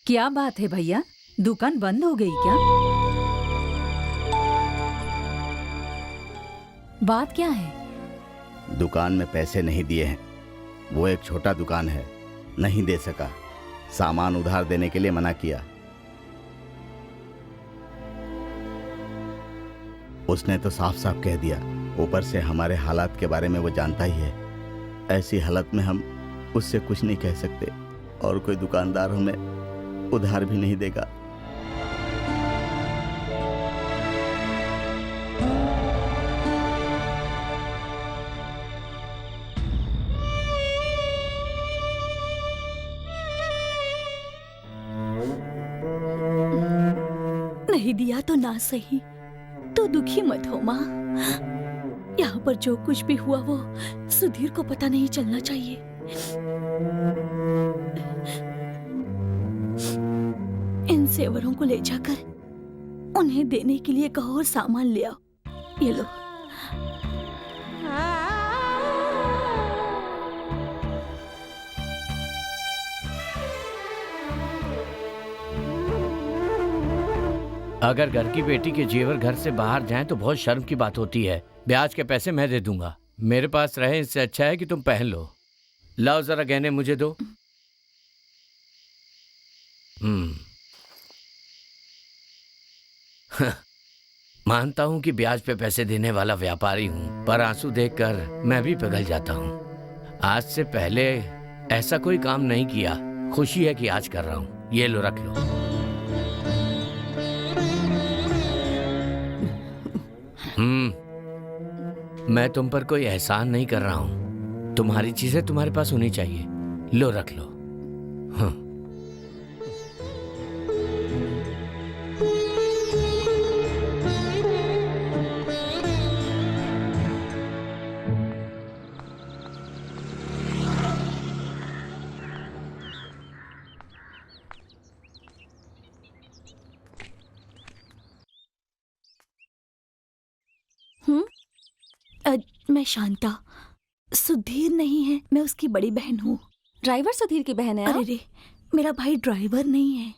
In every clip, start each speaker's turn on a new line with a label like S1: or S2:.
S1: क्या बात है भैया, दुकान बंद हो गई क्या? बात क्या है?
S2: दुकान में पैसे नहीं दिए हैं। वो एक छोटा दुकान है, नहीं दे सका। सामान उधार देने के लिए मना किया। उसने तो साफ साफ कह दिया। ऊपर से हमारे हालात के बारे में वो जानता ही है। ऐसी हालत में हम उससे कुछ नहीं कह सकते और कोई दुकानदार हमें उधार भी नहीं देगा।
S3: नहीं दिया तो ना सही, तो दुखी मत हो माँ। यहाँ पर जो कुछ भी हुआ वो सुधीर को पता नहीं चलना चाहिए। इन सेवरों को ले जाकर उन्हें देने के लिए कहो और सामान ले आओ। ये लो।
S4: अगर घर की बेटी के जेवर घर से बाहर जाएं तो बहुत शर्म की बात होती है। ब्याज के पैसे मैं दे दूंगा, मेरे पास रहे इससे अच्छा है कि तुम पहन लो। लाओ जरा गहने मुझे दो। मानता हूं कि ब्याज पे पैसे देने वाला व्यापारी हूं, पर आंसू देखकर मैं भी पिघल जाता हूं। आज से पहले ऐसा कोई काम नहीं किया। खुशी है कि आज कर रहा हूं। ये लो, रख लो। मैं तुम पर कोई एहसान नहीं कर रहा हूं। तुम्हारी चीजें तुम्हारे पास होनी चाहिए। लो, रख लो। हाँ।
S3: मैं शांता। सुधीर नहीं है, मैं उसकी बड़ी बहन हूँ।
S5: ड्राइवर सुधीर की बहन है?
S3: अरे रे, मेरा भाई ड्राइवर नहीं है।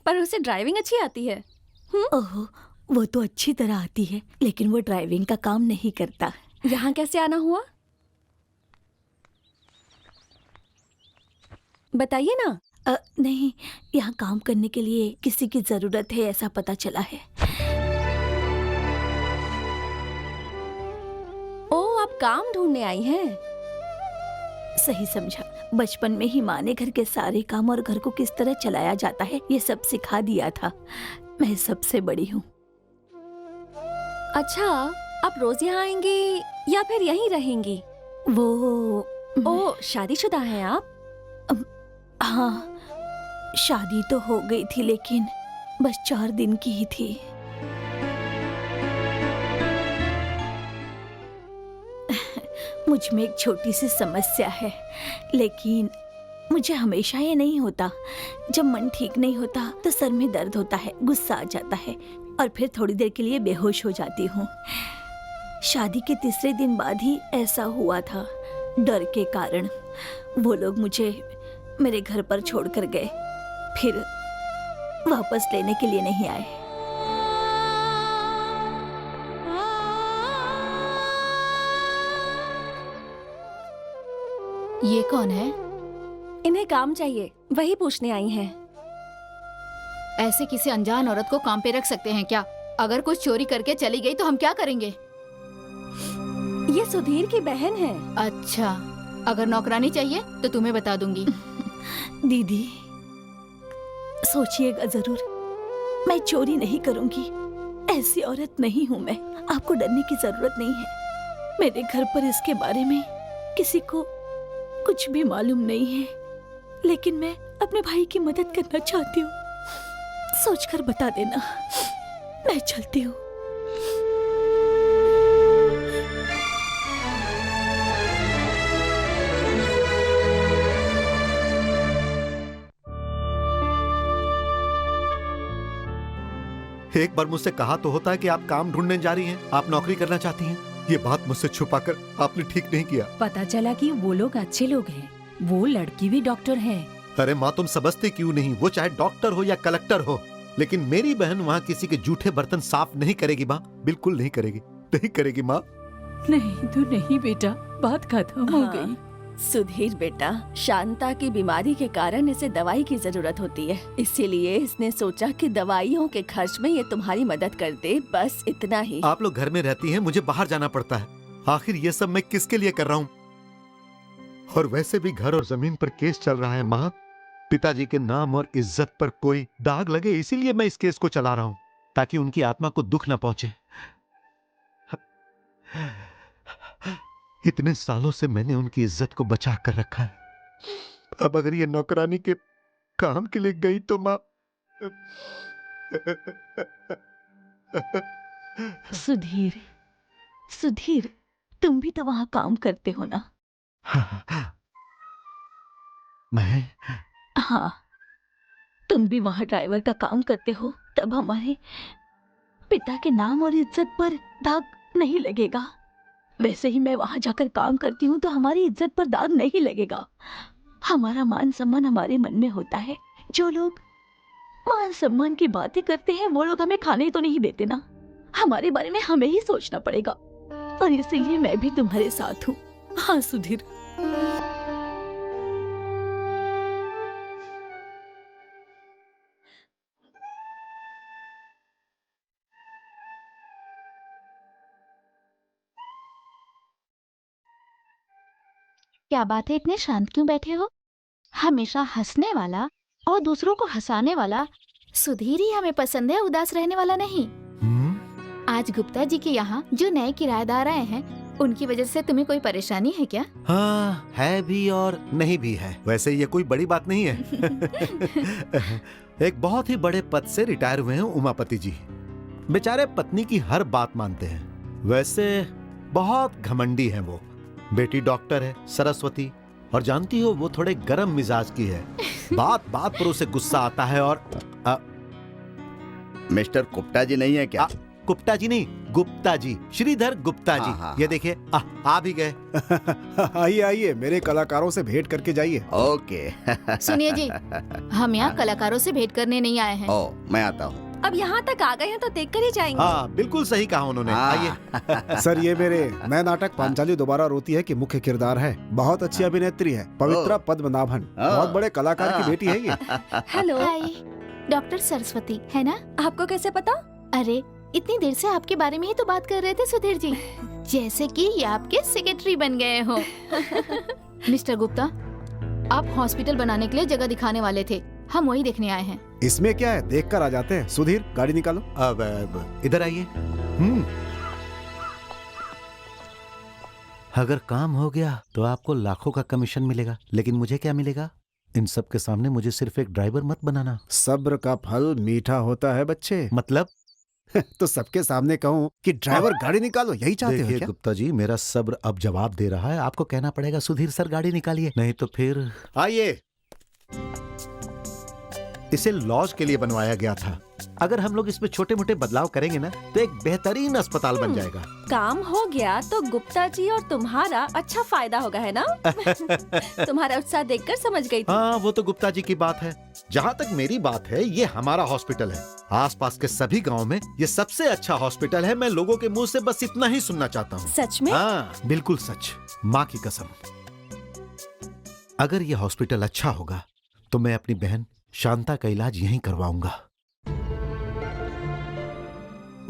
S5: पर उसे ड्राइविंग अच्छी आती है।
S3: ओहो, वो तो अच्छी तरह आती है, लेकिन वो ड्राइविंग का काम नहीं करता।
S5: यहाँ कैसे आना हुआ, बताइए ना।
S3: नहीं, यहाँ काम करने के लिए किसी की जरूरत है, ऐसा पता चला है।
S5: ओह, आप काम ढूंढने आई हैं?
S3: सही समझा। बचपन में ही माँ ने घर के सारे काम और घर को किस तरह चलाया जाता है ये सब सिखा दिया था। मैं सबसे बड़ी हूँ।
S5: अच्छा, आप रोज यहाँ आएंगी या फिर यहीं रहेंगी?
S3: वो
S5: शादीशुदा हैं आप?
S3: हाँ, शादी तो हो गई थी, लेकिन बस 4 दिन की ही थी। मुझ में एक छोटी सी समस्या है, लेकिन मुझे हमेशा ये नहीं होता। जब मन ठीक नहीं होता तो सर में दर्द होता है, गुस्सा आ जाता है और फिर थोड़ी देर के लिए बेहोश हो जाती हूँ। शादी के तीसरे दिन बाद ही ऐसा हुआ था। डर के कारण वो लोग मुझे मेरे घर पर छोड़कर गए, फिर वापस लेने के लिए नहीं आए।
S6: ये कौन है?
S5: इन्हें काम चाहिए, वही पूछने आई हैं।
S6: ऐसे किसी अनजान औरत को काम पे रख सकते हैं क्या? अगर कुछ चोरी करके चली गई तो हम क्या करेंगे?
S5: ये सुधीर की बहन है।
S6: अच्छा, अगर नौकरानी चाहिए तो तुम्हें बता दूंगी।
S3: दीदी, सोचिएगा जरूर, मैं चोरी नहीं करूंगी। ऐसी औरत नहीं हूँ मैं। आपको डरने की जरूरत नहीं है। मेरे घर पर इसके बारे में किसी को कुछ भी मालूम नहीं है, लेकिन मैं अपने भाई की मदद करना चाहती हूँ। सोचकर बता देना। मैं चलती हूँ।
S7: एक बार मुझसे कहा तो होता है कि आप काम ढूंढने जा रही हैं, आप नौकरी करना चाहती हैं। ये बात मुझसे छुपाकर आपने ठीक नहीं किया।
S1: पता चला कि वो लोग अच्छे लोग हैं। वो लड़की भी डॉक्टर है।
S7: अरे माँ, तुम समझते क्यों नहीं? वो चाहे डॉक्टर हो या कलेक्टर हो, लेकिन मेरी बहन वहाँ किसी के जूठे बर्तन साफ नहीं करेगी माँ, बिल्कुल नहीं करेगी, नहीं करेगी माँ।
S1: नहीं तो नहीं बेटा, बात खत्म हो
S3: हाँ।
S1: गई।
S3: सुधीर बेटा, शांता की बीमारी के कारण इसे दवाई की जरूरत होती है, इसीलिए इसने सोचा कि दवाइयों के खर्च में ये तुम्हारी मदद कर दे, बस इतना ही।
S7: आप लोग घर में रहती हैं, मुझे बाहर जाना पड़ता है। आखिर ये सब मैं किसके लिए कर रहा हूँ? और वैसे भी घर और जमीन पर केस चल रहा है माँ। पिताजी के नाम और इज्जत पर कोई दाग लगे, इसीलिए मैं इस केस को चला रहा हूँ, ताकि उनकी आत्मा को दुख न पहुंचे। इतने सालों से मैंने उनकी इज्जत को बचा कर रखा है। अब अगर ये नौकरानी के काम के लिए गई तो माँ।
S3: सुधीर, सुधीर, तुम भी तो वहाँ काम करते हो ना?
S7: मैं
S3: हाँ, तुम भी वहाँ ड्राइवर का काम करते हो, तब हमारे पिता के नाम और इज्जत पर दाग नहीं लगेगा। वैसे ही मैं वहाँ जाकर काम करती हूँ तो हमारी इज्जत पर दाग नहीं लगेगा। हमारा मान सम्मान हमारे मन में होता है। जो लोग मान सम्मान की बातें करते हैं वो लोग हमें खाने तो नहीं देते ना। हमारे बारे में हमें ही सोचना पड़ेगा, और इसीलिए मैं भी तुम्हारे साथ हूँ। हाँ सुधीर।
S6: क्या बात है, इतने शांत क्यों बैठे हो? हमेशा हंसने वाला और दूसरों को हंसाने वाला सुधीर ही हमें पसंद है, उदास रहने वाला नहीं। आज गुप्ता जी के यहाँ जो नए किराएदार आए हैं, उनकी वजह से तुम्हें कोई परेशानी है क्या?
S7: हाँ, है भी और नहीं भी है। वैसे ये कोई बड़ी बात नहीं है। एक बहुत ही बड़े पद से रिटायर हुए हैं उमापति जी। बेचारे पत्नी की हर बात मानते हैं। वैसे बहुत घमंडी हैं वो। बेटी डॉक्टर है, सरस्वती, और जानती हो वो थोड़े गर्म मिजाज की है। बात बात पर उसे गुस्सा आता है। और
S2: मिस्टर गुप्ता जी नहीं है क्या?
S7: गुप्ता जी नहीं, गुप्ता जी, श्रीधर गुप्ता जी।
S2: हाँ,
S7: ये देखिए, आ भी गए।
S8: आइए आइए, मेरे कलाकारों से भेंट करके जाइए।
S2: ओके।
S6: सुनिए जी, हम यहाँ कलाकारों से भेंट करने नहीं आए हैं।
S2: ओ, मैं आता हूँ।
S5: अब यहाँ तक आ गए हैं तो देख कर ही जाएंगे।
S7: हाँ, बिल्कुल सही कहा उन्होंने। आइए।
S8: सर, ये मेरे नए नाटक पांचाली दोबारा रोती है कि मुख्य किरदार है। बहुत अच्छी अभिनेत्री है, पवित्रा पद्मनाभन। बहुत बड़े कलाकार की बेटी है ये।
S5: हेलो,
S6: हाय, डॉक्टर सरस्वती है ना?
S5: आपको कैसे पता?
S6: अरे, इतनी देर से आपके बारे में ही तो बात कर रहे थे सुधीर जी, जैसे कि ये आपके सेक्रेटरी बन गए हो। मिस्टर गुप्ता, आप हॉस्पिटल बनाने के लिए जगह दिखाने वाले थे, हम वही देखने आए हैं।
S8: इसमें क्या है, देख कर आ जाते हैं। सुधीर, गाड़ी निकालो।
S7: अब इधर आइए। अगर काम हो गया तो आपको लाखों का कमीशन मिलेगा, लेकिन मुझे क्या मिलेगा? इन सब के सामने मुझे सिर्फ एक ड्राइवर मत बनाना।
S8: सब्र का फल मीठा होता है बच्चे।
S7: मतलब?
S8: तो सबके सामने कहूँ कि ड्राइवर गाड़ी निकालो, यही चाहते हो
S7: देखिए
S8: क्या?
S7: गुप्ता जी, मेरा सब्र अब जवाब दे रहा है। आपको कहना पड़ेगा सुधीर सर गाड़ी निकालिए, नहीं तो फिर। आइए। इसे लॉज के लिए बनवाया गया था। अगर हम लोग इसमें छोटे मोटे बदलाव करेंगे ना तो एक बेहतरीन अस्पताल बन जाएगा।
S5: काम हो गया तो गुप्ता जी और तुम्हारा अच्छा फायदा होगा, है ना? तुम्हारा उत्साह देखकर समझ गई थी।
S7: हाँ, वो तो गुप्ता जी की बात है। जहाँ तक मेरी बात है, ये हमारा हॉस्पिटल है। आसपास के सभी गांव में ये सबसे अच्छा हॉस्पिटल है। मैं लोगों के मुंह से बस इतना ही सुनना चाहता हूँ।
S5: सच में?
S7: हाँ, बिल्कुल सच, माँ की कसम। अगर ये हॉस्पिटल अच्छा होगा तो मैं अपनी बहन शांता का इलाज यहीं करवाऊंगा।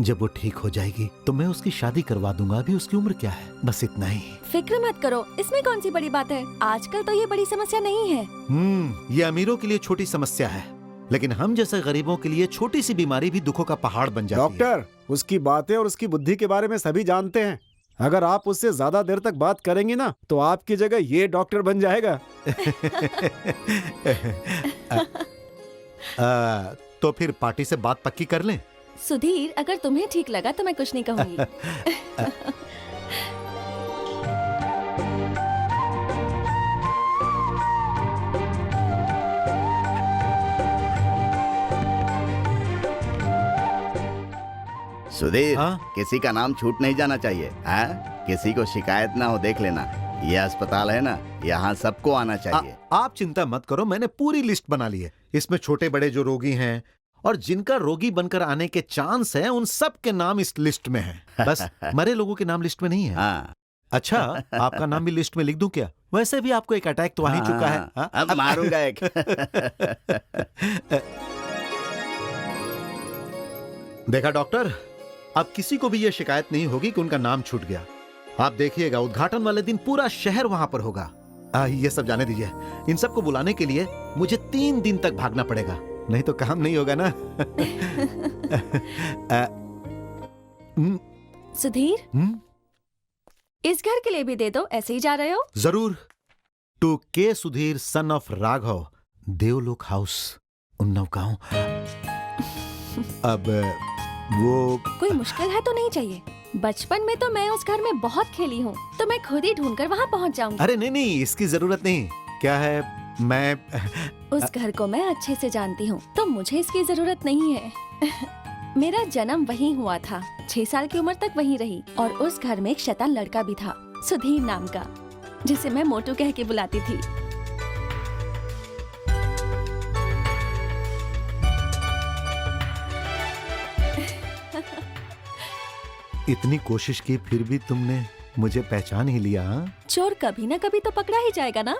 S7: जब वो ठीक हो जाएगी तो मैं उसकी शादी करवा दूंगा। अभी उसकी उम्र क्या है? बस इतना ही।
S5: फिक्र मत करो, इसमें कौन सी बड़ी बात है। आजकल तो ये बड़ी समस्या नहीं है।
S7: ये अमीरों के लिए छोटी समस्या है, लेकिन हम जैसे गरीबों के लिए छोटी सी बीमारी भी दुखों का पहाड़ बन जाती है।
S8: डॉक्टर, उसकी बातें और उसकी बुद्धि के बारे में सभी जानते हैं। अगर आप उससे ज्यादा देर तक बात करेंगे ना तो आपकी जगह ये डॉक्टर बन जाएगा।
S7: तो फिर पार्टी से बात पक्की कर लें।
S5: सुधीर, अगर तुम्हें ठीक लगा तो मैं कुछ नहीं कहूंगी।
S2: सुधीर,
S7: हाँ?
S2: किसी का नाम छूट नहीं जाना चाहिए। हाँ? किसी को शिकायत ना हो, देख लेना। ये अस्पताल है ना, यहाँ सबको आना चाहिए।
S7: आप चिंता मत करो, मैंने पूरी लिस्ट बना ली है। इसमें छोटे बड़े जो रोगी हैं और जिनका रोगी बनकर आने के चांस हैं, उन सब के नाम इस लिस्ट में हैं। बस मरे लोगों के नाम लिस्ट में नहीं है।
S2: हाँ।
S7: अच्छा, आपका नाम भी लिस्ट में लिख दूं क्या? वैसे भी आपको एक अटैक तो आ ही चुका है। हाँ?
S2: अब मारूंगा एक।
S7: देखा डॉक्टर, अब किसी को भी यह शिकायत नहीं होगी कि उनका नाम छूट गया। आप देखिएगा, उद्घाटन वाले दिन पूरा शहर वहां पर होगा। ये सब जाने दीजिए। इन सबको बुलाने के लिए मुझे 3 दिन तक भागना पड़ेगा, नहीं तो काम नहीं होगा ना।
S5: सुधीर, इस घर के लिए भी दे दो, ऐसे ही जा रहे हो?
S7: जरूर। टू के सुधीर सन ऑफ राघव, देवलोक हाउस, उन्नाव गांव। अब वो
S5: कोई मुश्किल है तो नहीं चाहिए। बचपन में तो मैं उस घर में बहुत खेली हूँ, तो मैं खुद ही ढूंढकर वहाँ पहुँच जाऊंगी।
S7: अरे नहीं, इसकी जरूरत नहीं। क्या है, मैं
S5: उस घर को मैं अच्छे से जानती हूँ, तो मुझे इसकी जरूरत नहीं है। मेरा जन्म वहीं हुआ था, 6 साल की उम्र तक वहीं रही, और उस घर में एक शैतान लड़का भी था, सुधीर नाम का, जिसे मैं मोटू कह के बुलाती थी।
S7: इतनी कोशिश की फिर भी तुमने मुझे पहचान ही लिया। हाँ?
S5: चोर कभी ना कभी तो पकड़ा ही जाएगा ना।